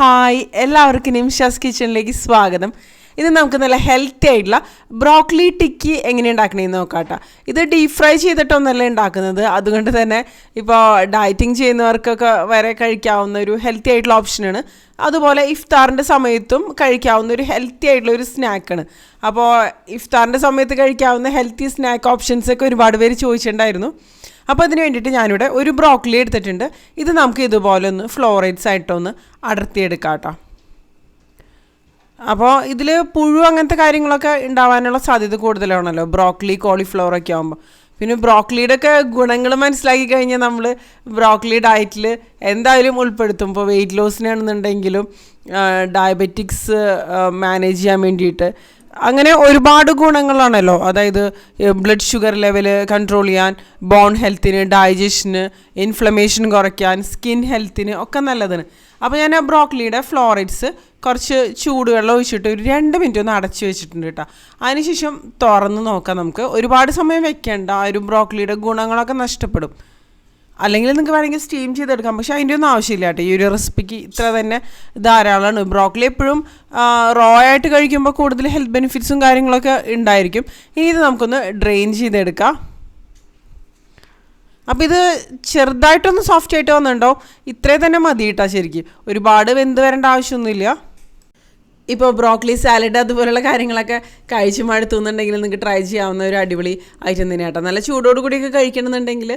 Hi എല്ലാവർക്കും നിമിഷാസ് കിച്ചണിലേക്ക് സ്വാഗതം. ഇത് നമുക്ക് നല്ല ഹെൽത്തി ആയിട്ടുള്ള ബ്രോക്കലി ടിക്കി എങ്ങനെ ഉണ്ടാക്കണമെന്ന് നോക്കാട്ടോ. ഇത് ഡീപ് ഫ്രൈ ചെയ്തിട്ടൊന്നല്ല ഉണ്ടാക്കുന്നത്, അതുകൊണ്ട് തന്നെ ഇപ്പോൾ ഡയറ്റിങ് ചെയ്യുന്നവർക്കൊക്കെ വരെ കഴിക്കാവുന്ന ഒരു ഹെൽത്തി ആയിട്ടുള്ള ഓപ്ഷനാണ്. അതുപോലെ ഇഫ്താറിൻ്റെ സമയത്തും കഴിക്കാവുന്ന ഒരു ഹെൽത്തി ആയിട്ടുള്ള ഒരു സ്നാക്കാണ്. അപ്പോൾ ഇഫ്താറിൻ്റെ സമയത്ത് കഴിക്കാവുന്ന ഹെൽത്തി സ്നാക്ക് ഓപ്ഷൻസൊക്കെ ഒരുപാട് പേര് ചോദിച്ചിട്ടുണ്ടായിരുന്നു. അപ്പോൾ അതിന് വേണ്ടിയിട്ട് ഞാനിവിടെ ഒരു ബ്രോക്കലി എടുത്തിട്ടുണ്ട്. ഇത് നമുക്ക് ഇതുപോലെ ഒന്ന് ഫ്ലോറൈഡ്സ് ആയിട്ടൊന്ന് അടർത്തിയെടുക്കാം കേട്ടോ. അപ്പോൾ ഇതിൽ പുഴു അങ്ങനത്തെ കാര്യങ്ങളൊക്കെ ഉണ്ടാവാനുള്ള സാധ്യത കൂടുതലാണല്ലോ ബ്രോക്കലി കോളിഫ്ലവർ ഒക്കെ ആകുമ്പോൾ. പിന്നെ ബ്രോക്കലിയുടെ ഒക്കെ ഗുണങ്ങൾ മനസ്സിലാക്കി കഴിഞ്ഞാൽ നമ്മൾ ബ്രോക്കലി ഡയറ്റിൽ എന്തായാലും ഉൾപ്പെടുത്തും. ഇപ്പോൾ വെയിറ്റ് ലോസിനാണെന്നുണ്ടെങ്കിലും ഡയബറ്റിക്സ് മാനേജ് ചെയ്യാൻ വേണ്ടിയിട്ട് അങ്ങനെ ഒരുപാട് ഗുണങ്ങളാണല്ലോ. അതായത് ബ്ലഡ് ഷുഗർ ലെവൽ കൺട്രോൾ ചെയ്യാൻ, ബോൺ ഹെൽത്തിന്, ഡൈജഷന്, ഇൻഫ്ലമേഷൻ കുറയ്ക്കാൻ, സ്കിൻ ഹെൽത്തിന് ഒക്കെ നല്ലതാണ്. അപ്പോൾ ഞാൻ ബ്രോക്കലിയുടെ ഫ്ലോറൈഡ്സ് കുറച്ച് ചൂടുവെള്ളം ഒഴിച്ചിട്ട് ഒരു 2 മിനിറ്റ് ഒന്ന് അടച്ച് വെച്ചിട്ടുണ്ട് കേട്ടോ. അതിനുശേഷം തുറന്ന് നോക്കാം. നമുക്ക് ഒരുപാട് സമയം വെക്കേണ്ട, ആ ഒരു ബ്രോക്കലിയുടെ ഗുണങ്ങളൊക്കെ നഷ്ടപ്പെടും. അല്ലെങ്കിൽ നിങ്ങൾക്ക് വേണമെങ്കിൽ സ്റ്റീം ചെയ്തെടുക്കാം, പക്ഷേ അതിൻ്റെ ഒന്നും ആവശ്യമില്ല കേട്ടോ. ഈ ഒരു റെസിപ്പിക്ക് ഇത്ര തന്നെ ധാരാളമാണ്. ബ്രോക്കലി എപ്പോഴും റോ ആയിട്ട് കഴിക്കുമ്പോൾ കൂടുതൽ ഹെൽത്ത് ബെനിഫിറ്റ്സും കാര്യങ്ങളൊക്കെ ഉണ്ടായിരിക്കും. ഇനി ഇത് നമുക്കൊന്ന് ഡ്രെയിൻ ചെയ്തെടുക്കാം. അപ്പോൾ ഇത് ചെറുതായിട്ടൊന്ന് സോഫ്റ്റ് ആയിട്ട് വന്നിട്ടുണ്ടോ, ഇത്രയും തന്നെ മതി കേട്ടോ. ശരിക്കും ഒരുപാട് വെന്ത് വരേണ്ട ആവശ്യമൊന്നുമില്ല. ഇപ്പോൾ ബ്രോക്കലി സാലഡ് അതുപോലുള്ള കാര്യങ്ങളൊക്കെ കഴിച്ച് മടുത്തുന്നുണ്ടെങ്കിൽ നിങ്ങൾക്ക് ട്രൈ ചെയ്യാവുന്ന ഒരു അടിപൊളി ഐറ്റം തന്നെ കേട്ടോ. നല്ല ചൂടോട് കൂടിയൊക്കെ കഴിക്കണമെന്നുണ്ടെങ്കിൽ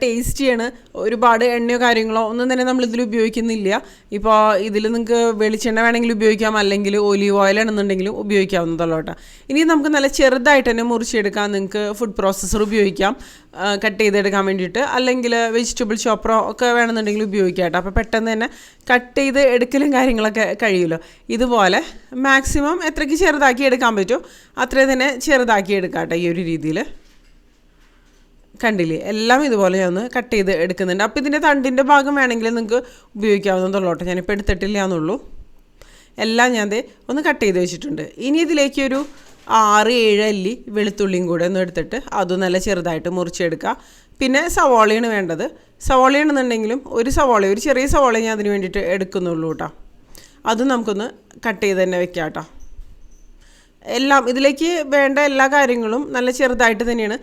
ടേസ്റ്റിയാണ്. ഒരുപാട് എണ്ണയോ കാര്യങ്ങളോ ഒന്നും തന്നെ നമ്മളിതിൽ ഉപയോഗിക്കുന്നില്ല. ഇപ്പോൾ ഇതിൽ നിങ്ങൾക്ക് വെളിച്ചെണ്ണ വേണമെങ്കിൽ ഉപയോഗിക്കാം, അല്ലെങ്കിൽ ഒലീവ് ഓയിൽ ആണെന്നുണ്ടെങ്കിലും ഉപയോഗിക്കാവുന്നതല്ലോ കേട്ടോ. ഇനി നമുക്ക് നല്ല ചെറുതായിട്ട് തന്നെ മുറിച്ചെടുക്കാം. നിങ്ങൾക്ക് ഫുഡ് പ്രോസസ്സർ ഉപയോഗിക്കാം കട്ട് ചെയ്തെടുക്കാൻ വേണ്ടിയിട്ട്, അല്ലെങ്കിൽ വെജിറ്റബിൾ ചോപ്പറോ ഒക്കെ വേണമെന്നുണ്ടെങ്കിൽ ഉപയോഗിക്കാം കേട്ടോ. അപ്പോൾ പെട്ടെന്ന് തന്നെ കട്ട് ചെയ്ത് എടുക്കലും കാര്യങ്ങളൊക്കെ കഴിയുമല്ലോ. ഇതുപോലെ മാക്സിമം എത്രയ്ക്ക് ചെറുതാക്കി എടുക്കാൻ പറ്റുമോ അത്രയും തന്നെ ചെറുതാക്കി എടുക്കാം കേട്ടോ. ഈ ഒരു രീതിയിൽ കണ്ടില്ലേ, എല്ലാം ഇതുപോലെ ഞാൻ ഒന്ന് കട്ട് ചെയ്ത് എടുക്കുന്നുണ്ട്. അപ്പോൾ ഇതിൻ്റെ തണ്ടിൻ്റെ ഭാഗം വേണമെങ്കിൽ നിങ്ങൾക്ക് ഉപയോഗിക്കാവുന്നതുള്ളൂ കേട്ടോ. ഞാനിപ്പോൾ എടുത്തിട്ടില്ല എന്നുള്ളൂ. എല്ലാം ഞാൻ ഒന്ന് കട്ട് ചെയ്ത് വെച്ചിട്ടുണ്ട്. ഇനി ഇതിലേക്ക് ഒരു 6-7 അല്ലി വെളുത്തുള്ളിയും കൂടെ ഒന്ന് എടുത്തിട്ട് അതും നല്ല ചെറുതായിട്ട് മുറിച്ചെടുക്കുക. പിന്നെ സവാളയാണ് വേണ്ടത്. സവാളയാണെന്നുണ്ടെങ്കിലും ഒരു ചെറിയ സവാള ഞാൻ അതിന് വേണ്ടിയിട്ട് എടുക്കുന്നുള്ളൂ കേട്ടോ. അതും നമുക്കൊന്ന് കട്ട് ചെയ്ത് തന്നെ വെക്കാം കേട്ടോ. എല്ലാം ഇതിലേക്ക് വേണ്ട എല്ലാ കാര്യങ്ങളും നല്ല ചെറുതായിട്ട് തന്നെയാണ്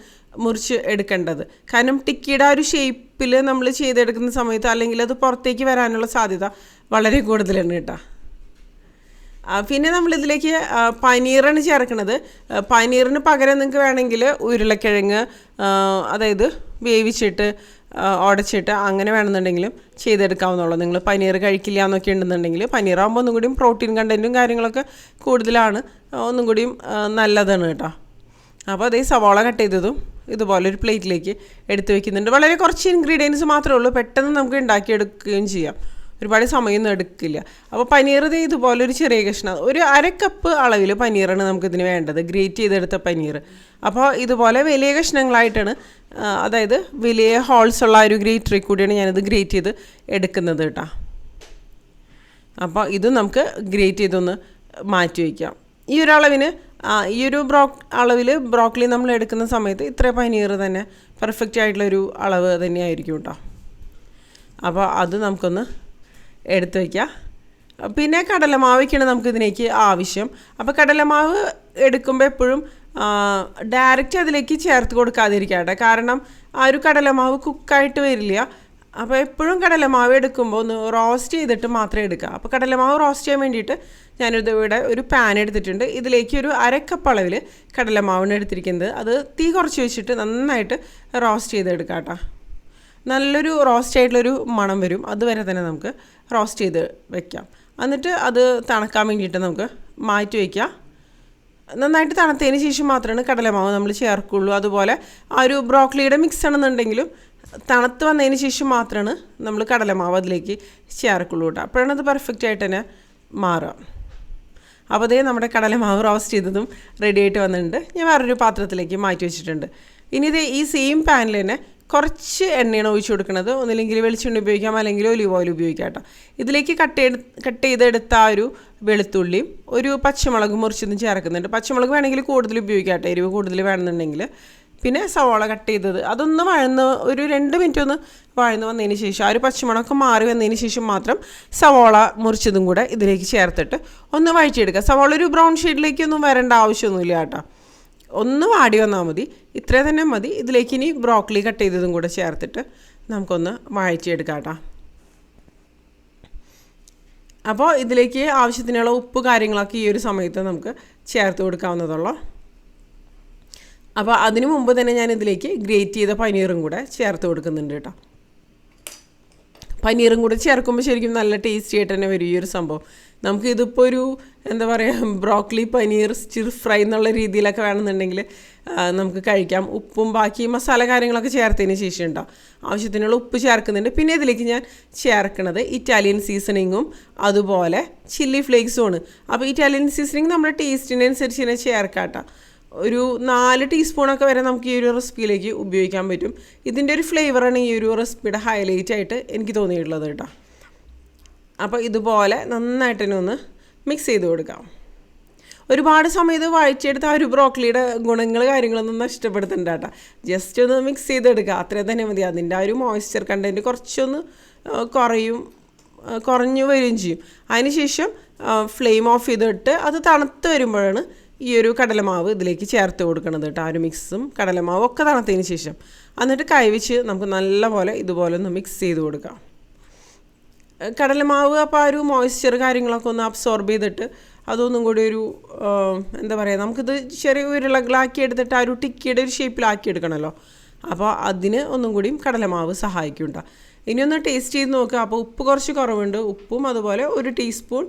മുറിച്ച് എടുക്കേണ്ടത്. കാരണം ടിക്കിയുടെ ആ ഒരു ഷേപ്പിൽ നമ്മൾ ചെയ്തെടുക്കുന്ന സമയത്ത് അല്ലെങ്കിൽ അത് പുറത്തേക്ക് വരാനുള്ള സാധ്യത വളരെ കൂടുതലാണ് കേട്ടോ. പിന്നെ നമ്മളിതിലേക്ക് പനീറാണ് ചേർക്കുന്നത്. പനീറിന് പകരം നിങ്ങൾക്ക് വേണമെങ്കിൽ ഉരുളക്കിഴങ്ങ് അതായത് വേവിച്ചിട്ട് ഉടച്ചിട്ട് അങ്ങനെ വേണമെന്നുണ്ടെങ്കിലും ചെയ്തെടുക്കാവുന്നുള്ളൂ. നിങ്ങൾ പനീർ കഴിക്കില്ല എന്നൊക്കെ ഉണ്ടെന്നുണ്ടെങ്കിൽ പനീറാകുമ്പോൾ ഒന്നും കൂടിയും പ്രോട്ടീൻ കണ്ടൻറ്റും കാര്യങ്ങളൊക്കെ കൂടുതലാണ്, ഒന്നും കൂടിയും നല്ലതാണ് കേട്ടോ. അപ്പോൾ അതേ സവാള കട്ട് ചെയ്തതും ഇതുപോലെ ഒരു പ്ലേറ്റിലേക്ക് എടുത്ത് വയ്ക്കുന്നുണ്ട്. വളരെ കുറച്ച് ഇൻഗ്രീഡിയൻസ് മാത്രമേ ഉള്ളൂ, പെട്ടെന്ന് നമുക്ക് ഉണ്ടാക്കിയെടുക്കുകയും ചെയ്യാം, ഒരുപാട് സമയമൊന്നും എടുക്കില്ല. അപ്പോൾ പനീർ ഇതുപോലെ ഒരു ചെറിയ കഷ്ണം, ഒരു 1/2 കപ്പ് അളവിൽ പനീറാണ് നമുക്കിതിന് വേണ്ടത്, ഗ്രേറ്റ് ചെയ്തെടുത്ത പനീർ. അപ്പോൾ ഇതുപോലെ വലിയ കഷ്ണങ്ങളായിട്ടാണ്, അതായത് വലിയ ഹോൾസ് ഉള്ള ഒരു ഗ്രേറ്ററിൽ കൂടിയാണ് ഞാനിത് ഗ്രേറ്റ് ചെയ്ത് എടുക്കുന്നത് കേട്ടോ. അപ്പോൾ ഇത് നമുക്ക് ഗ്രേറ്റ് ചെയ്തൊന്ന് മാറ്റി വയ്ക്കാം. ഈ ഒരു അളവിന് ഈ ഒരു അളവിൽ ബ്രോക്കലി നമ്മൾ എടുക്കുന്ന സമയത്ത് ഇത്ര പനീർ തന്നെ പെർഫെക്റ്റ് ആയിട്ടുള്ളൊരു അളവ് തന്നെയായിരിക്കും കേട്ടോ. അപ്പോൾ അത് നമുക്കൊന്ന് എടുത്ത് വയ്ക്കാം. പിന്നെ കടലമാവയ്ക്കാണ് നമുക്കിതിലേക്ക് ആവശ്യം. അപ്പോൾ കടലമാവ് എടുക്കുമ്പോൾ എപ്പോഴും ഡയറക്റ്റ് അതിലേക്ക് ചേർത്ത് കൊടുക്കാതിരിക്കട്ടെ, കാരണം ആ ഒരു കടലമാവ് കുക്കായിട്ട് വരില്ല. അപ്പോൾ എപ്പോഴും കടലമാവ് എടുക്കുമ്പോൾ ഒന്ന് റോസ്റ്റ് ചെയ്തിട്ട് മാത്രമേ എടുക്കുക. അപ്പോൾ കടലമാവ് റോസ്റ്റ് ചെയ്യാൻ വേണ്ടിയിട്ട് ഞാനിത് ഇവിടെ ഒരു പാൻ എടുത്തിട്ടുണ്ട്. ഇതിലേക്ക് ഒരു 1/2 കപ്പ് അളവിൽ കടലമാവിന് എടുത്തിരിക്കുന്നത്. അത് തീ കുറച്ച് വെച്ചിട്ട് നന്നായിട്ട് റോസ്റ്റ് ചെയ്തെടുക്കാം കേട്ടോ. നല്ലൊരു റോസ്റ്റ് ആയിട്ടുള്ളൊരു മണം വരും, അതുവരെ തന്നെ നമുക്ക് റോസ്റ്റ് ചെയ്ത് വെക്കാം. എന്നിട്ട് അത് തണുക്കാൻ വേണ്ടിയിട്ട് നമുക്ക് മാറ്റി വയ്ക്കാം. നന്നായിട്ട് തണുത്തതിന് ശേഷം മാത്രമാണ് കടലമാവ് നമ്മൾ ചേർക്കുള്ളൂ. അതുപോലെ ആ ഒരു ബ്രോക്കലിയുടെ മിക്സ് ആണെന്നുണ്ടെങ്കിലും തണുത്ത് വന്നതിന് ശേഷം മാത്രമാണ് നമ്മൾ കടലമാവ് അതിലേക്ക് ചേർക്കുള്ളൂ കേട്ടോ. അപ്പോഴാണ് അത് പെർഫെക്റ്റ് ആയിട്ട് തന്നെ മാറുക. അപ്പോൾ അതേ നമ്മുടെ കടലമാവ് റോസ്റ്റ് ചെയ്തതും റെഡി ആയിട്ട് വന്നിട്ടുണ്ട്. ഞാൻ വേറൊരു പാത്രത്തിലേക്ക് മാറ്റി വെച്ചിട്ടുണ്ട്. ഇനി ഇത് ഈ സെയിം പാനിൽ തന്നെ കുറച്ച് എണ്ണയാണ് ഒഴിച്ച് കൊടുക്കുന്നത്. ഒന്നില്ലെങ്കിൽ വെളിച്ചെണ്ണ ഉപയോഗിക്കാം, അല്ലെങ്കിൽ ഒലിവ് ഓയിൽ ഉപയോഗിക്കാം കേട്ടോ. ഇതിലേക്ക് കട്ട് ചെയ്തെടുത്ത ആ ഒരു വെളുത്തുള്ളിയും ഒരു പച്ചമുളക് മുറിച്ചൊന്നും ചേർക്കുന്നുണ്ട്. പച്ചമുളക് വേണമെങ്കിൽ കൂടുതൽ ഉപയോഗിക്കാം കേട്ടോ, എരിവ് കൂടുതൽ വേണമെന്നുണ്ടെങ്കിൽ. പിന്നെ സവാള കട്ട് ചെയ്തത് അതൊന്ന് വഴന്ന് ഒരു 2 മിനിറ്റ് ഒന്ന് വഴന്ന് വന്നതിന് ശേഷം ആ ഒരു പച്ചമണമൊക്കെ മാറി വന്നതിന് ശേഷം മാത്രം സവാള മുറിച്ചതും കൂടെ ഇതിലേക്ക് ചേർത്തിട്ട് ഒന്ന് വഴറ്റിയെടുക്കുക. സവാള ഒരു ബ്രൗൺ ഷെയ്ഡിലേക്കൊന്നും വരേണ്ട ആവശ്യമൊന്നുമില്ല കേട്ടോ, ഒന്ന് വാടി വന്നാൽ മതി. ഇത്രയും തന്നെ മതി. ഇതിലേക്ക് ഇനി ബ്രോക്കലി കട്ട് ചെയ്തതും കൂടെ ചേർത്തിട്ട് നമുക്കൊന്ന് വഴറ്റിയെടുക്കാം കേട്ടോ. അപ്പോൾ ഇതിലേക്ക് ആവശ്യത്തിനുള്ള ഉപ്പ് കാര്യങ്ങളൊക്കെ ഈ ഒരു സമയത്ത് നമുക്ക് ചേർത്ത് കൊടുക്കാവുന്നതുള്ളൂ. അപ്പോൾ അതിന് മുമ്പ് തന്നെ ഞാൻ ഇതിലേക്ക് ഗ്രേറ്റ് ചെയ്ത പനീറും കൂടെ ചേർത്ത് കൊടുക്കുന്നുണ്ട് കേട്ടോ. പനീറും കൂടെ ചേർക്കുമ്പോൾ ശരിക്കും നല്ല ടേസ്റ്റി ആയിട്ട് തന്നെ വരും ഈ ഒരു സംഭവം. നമുക്ക് ഇതിപ്പോൾ ഒരു എന്താ പറയുക ബ്രോക്കലി പനീർ സ്റ്റിർ ഫ്രൈ എന്നുള്ള രീതിയിലൊക്കെ വേണമെന്നുണ്ടെങ്കിൽ നമുക്ക് കഴിക്കാം. ഉപ്പും ബാക്കി മസാല കാര്യങ്ങളൊക്കെ ചേർത്തതിന് ശേഷം ഉണ്ടാവും. ആവശ്യത്തിനുള്ള ഉപ്പ് ചേർക്കുന്നുണ്ട്. പിന്നെ ഇതിലേക്ക് ഞാൻ ചേർക്കുന്നത് ഇറ്റാലിയൻ സീസണിങ്ങും അതുപോലെ ചില്ലി ഫ്ലേക്സുമാണ്. അപ്പോൾ ഇറ്റാലിയൻ സീസണിങ് നമ്മുടെ ടേസ്റ്റിനനുസരിച്ച് തന്നെ ചേർക്കാം കേട്ടോ. ഒരു 4 ടീസ്പൂണൊക്കെ വരെ നമുക്ക് ഈ ഒരു റെസിപ്പിയിലേക്ക് ഉപയോഗിക്കാൻ പറ്റും. ഇതിൻ്റെ ഒരു ഫ്ലേവറാണ് ഈ ഒരു റെസിപ്പിയുടെ ഹൈലൈറ്റ് ആയിട്ട് എനിക്ക് തോന്നിയിട്ടുള്ളത് കേട്ടോ. അപ്പോൾ ഇതുപോലെ നന്നായിട്ട് തന്നെ ഒന്ന് മിക്സ് ചെയ്ത് കൊടുക്കാം. ഒരുപാട് സമയത്ത് വഴച്ചെടുത്ത് ആ ഒരു ബ്രോക്കലിയുടെ ഗുണങ്ങൾ കാര്യങ്ങളൊന്നും നഷ്ടപ്പെടുത്തണ്ട കേട്ടോ. ജസ്റ്റ് ഒന്ന് മിക്സ് ചെയ്തെടുക്കുക, അത്രയും തന്നെ മതി. അതിൻ്റെ ആ ഒരു മോയ്സ്ചർ കണ്ടൻറ്റ് കുറച്ചൊന്ന് കുറഞ്ഞു വരികയും ചെയ്യും. അതിനുശേഷം ഫ്ലെയിം ഓഫ് ചെയ്തിട്ട് അത് തണുത്ത് വരുമ്പോഴാണ് ഈ ഒരു കടലമാവ് ഇതിലേക്ക് ചേർത്ത് കൊടുക്കണത് കേട്ടോ. ആ ഒരു മിക്സും കടലമാവും ഒക്കെ തണുത്തതിന് ശേഷം എന്നിട്ട് കൈവച്ച് നമുക്ക് നല്ലപോലെ ഇതുപോലെ ഒന്ന് മിക്സ് ചെയ്ത് കൊടുക്കാം. കടലമാവ് അപ്പോൾ ആ ഒരു മോയ്സ്ചർ കാര്യങ്ങളൊക്കെ ഒന്ന് അബ്സോർബ് ചെയ്തിട്ട് അതൊന്നും കൂടി ഒരു എന്താ പറയുക, നമുക്കിത് ചെറിയ ഉരുളകളാക്കി എടുത്തിട്ട് ആ ഒരു ടിക്കിയുടെ ഒരു ഷേപ്പിലാക്കി എടുക്കണമല്ലോ. അപ്പോൾ അതിന് ഒന്നും കൂടിയും കടലമാവ് സഹായിക്കും കേട്ടോ. ഇനിയൊന്ന് ടേസ്റ്റ് ചെയ്ത് നോക്കുക. അപ്പോൾ ഉപ്പ് കുറച്ച് കുറവുണ്ട്. ഉപ്പും അതുപോലെ 1 ടീസ്പൂൺ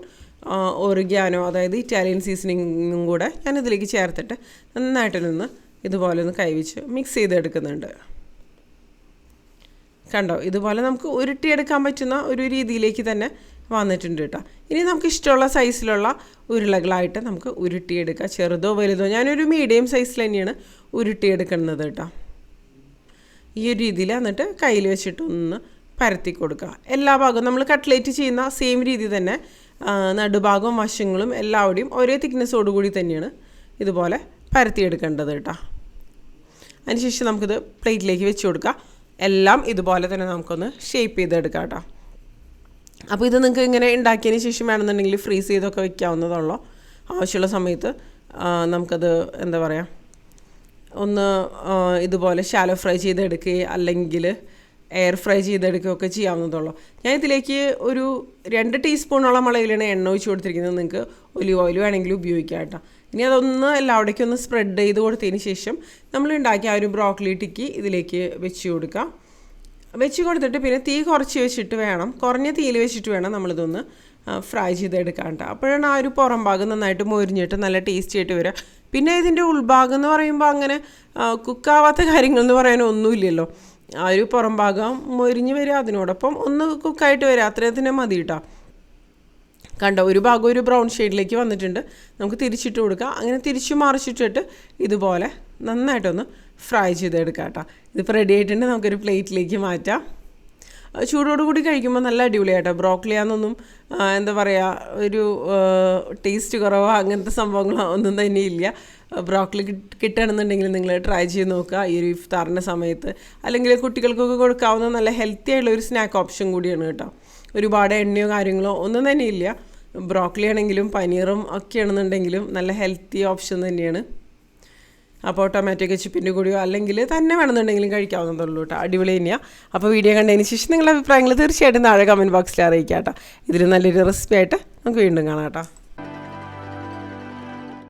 ഒറിഗാനോ അതായത് ഇറ്റാലിയൻ സീസണിങ്ങും കൂടെ ഞാനിതിലേക്ക് ചേർത്തിട്ട് നന്നായിട്ട് നിന്ന് ഇതുപോലെ ഒന്ന് കൈവച്ച് മിക്സ് ചെയ്തെടുക്കുന്നുണ്ട്. കണ്ടോ, ഇതുപോലെ നമുക്ക് ഉരുട്ടിയെടുക്കാൻ പറ്റുന്ന ഒരു രീതിയിലേക്ക് തന്നെ വന്നിട്ടുണ്ട് കേട്ടോ. ഇനി നമുക്ക് ഇഷ്ടമുള്ള സൈസിലുള്ള ഉരുളകളായിട്ട് നമുക്ക് ഉരുട്ടിയെടുക്കാം. ചെറുതോ വലുതോ, ഞാനൊരു മീഡിയം സൈസിൽ തന്നെയാണ് ഉരുട്ടിയെടുക്കുന്നത് കേട്ടോ. ഈ ഒരു രീതിയിൽ എന്നിട്ട് കയ്യിൽ വെച്ചിട്ട് ഒന്ന് പരത്തി കൊടുക്കുക. എല്ലാ ഭാഗവും നമ്മൾ കട്ട്ലേറ്റ് ചെയ്യുന്ന സെയിം രീതി തന്നെ നടുഭാഗവും വശങ്ങളും എല്ലാവരുടെയും ഒരേ തിക്നെസ്സോടുകൂടി തന്നെയാണ് ഇതുപോലെ പരത്തിയെടുക്കേണ്ടത് കേട്ടോ. അതിനുശേഷം നമുക്കിത് പ്ലേറ്റിലേക്ക് വെച്ച് കൊടുക്കുക. എല്ലാം ഇതുപോലെ തന്നെ നമുക്കൊന്ന് ഷേപ്പ് ചെയ്തെടുക്കാം കേട്ടോ. അപ്പോൾ ഇത് നിങ്ങൾക്ക് ഇങ്ങനെ ഉണ്ടാക്കിയതിന് ശേഷം വേണമെന്നുണ്ടെങ്കിൽ ഫ്രീസ് ചെയ്തൊക്കെ വെക്കാവുന്നതുള്ളൂ. ആവശ്യമുള്ള സമയത്ത് നമുക്കത് എന്താ പറയുക ഒന്ന് ഇതുപോലെ ഷാലോ ഫ്രൈ ചെയ്തെടുക്കുക അല്ലെങ്കിൽ എയർ ഫ്രൈ ചെയ്തെടുക്കുകയൊക്കെ ചെയ്യാവുന്നതുള്ളൂ. ഞാൻ ഇതിലേക്ക് ഒരു 2 ടീസ്പൂണോളം അളവിലാണ് എണ്ണ ഒഴിച്ച് കൊടുത്തിരിക്കുന്നത്. നിങ്ങൾക്ക് ഒലിവ് ഓയിൽ വേണമെങ്കിൽ ഉപയോഗിക്കാം കേട്ടോ. ഇനി അതൊന്ന് എല്ലാവിടേക്കും ഒന്ന് സ്പ്രെഡ് ചെയ്ത് കൊടുത്തതിന് ശേഷം നമ്മൾ ഉണ്ടാക്കിയ ആ ഒരു ബ്രോക്കലി ടിക്കി ഇതിലേക്ക് വെച്ച് കൊടുക്കാം. വെച്ച് കൊടുത്തിട്ട് പിന്നെ തീ കുറച്ച് വെച്ചിട്ട് വേണം, കുറഞ്ഞ തീയിൽ വെച്ചിട്ട് വേണം നമ്മളിതൊന്ന് ഫ്രൈ ചെയ്തെടുക്കാൻ കേട്ടോ. അപ്പോഴാണ് ആ ഒരു പുറം ഭാഗം നന്നായിട്ട് മൊരിഞ്ഞിട്ട് നല്ല ടേസ്റ്റി ആയിട്ട് വരിക. പിന്നെ ഇതിൻ്റെ ഉൾഭാഗം എന്ന് പറയുമ്പോൾ അങ്ങനെ കുക്കാവാത്ത കാര്യങ്ങളെന്ന് പറയാനൊന്നുമില്ലല്ലോ. ആ ഒരു പുറം ഭാഗം മൊരിഞ്ഞ് വരിക, അതിനോടൊപ്പം ഒന്ന് കുക്കായിട്ട് വരിക, അത്രയും തന്നെ മതി കേട്ടോ. കണ്ടോ, ഒരു ഭാഗം ഒരു ബ്രൗൺ ഷെയ്ഡിലേക്ക് വന്നിട്ടുണ്ട്. നമുക്ക് തിരിച്ചിട്ട് കൊടുക്കാം. അങ്ങനെ തിരിച്ചു മറിച്ചിട്ടിട്ട് ഇതുപോലെ നന്നായിട്ടൊന്ന് ഫ്രൈ ചെയ്തെടുക്കാം കേട്ടോ. ഇതിപ്പോൾ റെഡി ആയിട്ടുണ്ട്. നമുക്കൊരു പ്ലേറ്റിലേക്ക് മാറ്റാം. ചൂടോടുകൂടി കഴിക്കുമ്പോൾ നല്ല അടിപൊളിയാട്ടോ. ബ്രോക്കലിയാന്നൊന്നും എന്താ പറയുക ഒരു ടേസ്റ്റ് കുറവോ അങ്ങനത്തെ സംഭവങ്ങളോ ഒന്നും തന്നെ ഇല്ല. ബ്രോക്കലി കിട്ടുകയാണെന്നുണ്ടെങ്കിൽ നിങ്ങൾ ട്രൈ ചെയ്ത് നോക്കുക ഈ ഒരു ഇഫ്താറിൻ്റെ സമയത്ത്. അല്ലെങ്കിൽ കുട്ടികൾക്കൊക്കെ കൊടുക്കാവുന്ന നല്ല ഹെൽത്തി ആയിട്ടുള്ള ഒരു സ്നാക്ക് ഓപ്ഷൻ കൂടിയാണ് കേട്ടോ. ഒരുപാട് എണ്ണയോ കാര്യങ്ങളോ ഒന്നും തന്നെ ഇല്ല. ബ്രോക്കലി ആണെങ്കിലും പനീറും ഒക്കെ ആണെന്നുണ്ടെങ്കിലും നല്ല ഹെൽത്തി ഓപ്ഷൻ തന്നെയാണ്. അപ്പോൾ ടൊമാറ്റോ കെച്ചപ്പിൻ്റെ കൂടിയോ അല്ലെങ്കിൽ തന്നെ വേണമെന്നുണ്ടെങ്കിലും കഴിക്കാവുന്നതുള്ളൂ കേട്ടോ. അടിപൊളി തന്നെയാണ്. അപ്പോൾ വീഡിയോ കണ്ടതിന് ശേഷം നിങ്ങളുടെ അഭിപ്രായങ്ങൾ തീർച്ചയായിട്ടും താഴെ കമൻറ്റ് ബോക്സിൽ അറിയിക്കാം കേട്ടോ. ഇതിൽ നല്ലൊരു റെസിപ്പി ആയിട്ട് നമുക്ക് വീണ്ടും കാണാം കേട്ടോ.